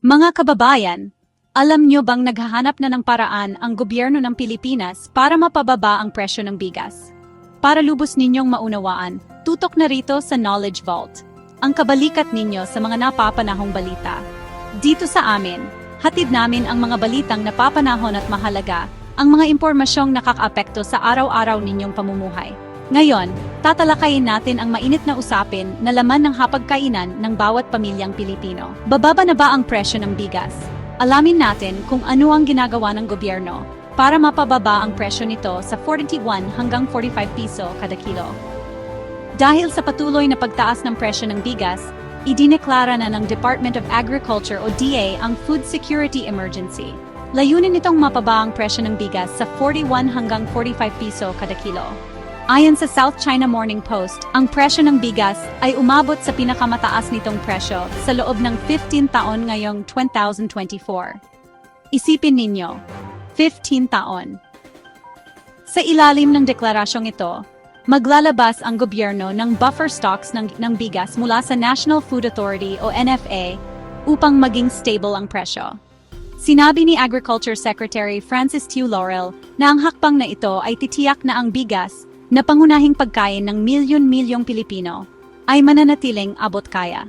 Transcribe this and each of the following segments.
Mga kababayan, alam nyo bang naghahanap na ng paraan ang gobyerno ng Pilipinas para mapababa ang presyo ng bigas? Para lubos ninyong maunawaan, tutok na rito sa Knowledge Vault, ang kabalikat ninyo sa mga napapanahong balita. Dito sa amin, hatid namin ang mga balitang napapanahon at mahalaga, ang mga impormasyong nakakaapekto sa araw-araw ninyong pamumuhay. Ngayon, tatalakayin natin ang mainit na usapin na laman ng hapagkainan ng bawat pamilyang Pilipino. Bababa na ba ang presyo ng bigas? Alamin natin kung ano ang ginagawa ng gobyerno para mapababa ang presyo nito sa 41 hanggang 45 piso kada kilo. Dahil sa patuloy na pagtaas ng presyo ng bigas, idineklara na ng Department of Agriculture o DA ang Food Security Emergency. Layunin nitong mapababa ang presyo ng bigas sa 41 hanggang 45 piso kada kilo. Ayon sa South China Morning Post, ang presyo ng bigas ay umabot sa pinakamataas nitong presyo sa loob ng 15 taon ngayong 2024. Isipin ninyo, 15 taon. Sa ilalim ng deklarasyong ito, maglalabas ang gobyerno ng buffer stocks ng bigas mula sa National Food Authority o NFA upang maging stable ang presyo. Sinabi ni Agriculture Secretary Francis Tiu Laurel na ang hakbang na ito ay titiyak na ang bigas na pangunahing pagkain ng milyon-milyong Pilipino ay mananatiling abot kaya.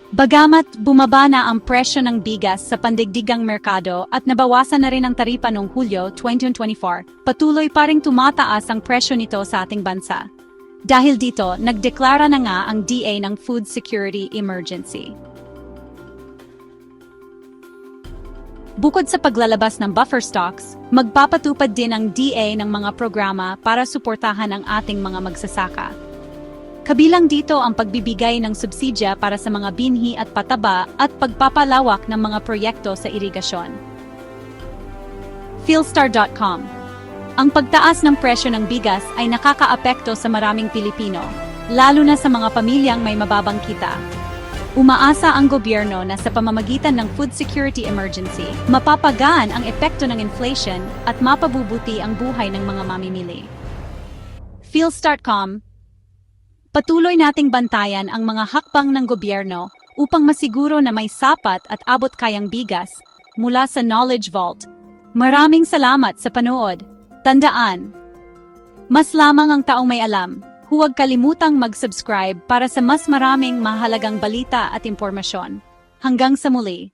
Bagamat bumaba na ang presyo ng bigas sa pandigdigang merkado at nabawasan na rin ang taripa noong Hulyo 2024, patuloy pa ring tumataas ang presyo nito sa ating bansa. Dahil dito, nagdeklara na nga ang DA ng Food Security Emergency. Bukod sa paglalabas ng buffer stocks, magpapatupad din ang DA ng mga programa para suportahan ang ating mga magsasaka. Kabilang dito ang pagbibigay ng subsidya para sa mga binhi at pataba at pagpapalawak ng mga proyekto sa irigasyon. Philstar.com. Ang pagtaas ng presyo ng bigas ay nakakaapekto sa maraming Pilipino, lalo na sa mga pamilyang may mababang kita. Umaasa ang gobyerno na sa pamamagitan ng Food Security Emergency, mapapagaan ang epekto ng inflation at mapabubuti ang buhay ng mga mamimili. Philstar.com. Patuloy nating bantayan ang mga hakbang ng gobyerno upang masiguro na may sapat at abot kayang bigas mula sa Knowledge Vault. Maraming salamat sa panood. Tandaan, mas lamang ang taong may alam. Huwag kalimutang mag-subscribe para sa mas maraming mahalagang balita at impormasyon. Hanggang sa muli.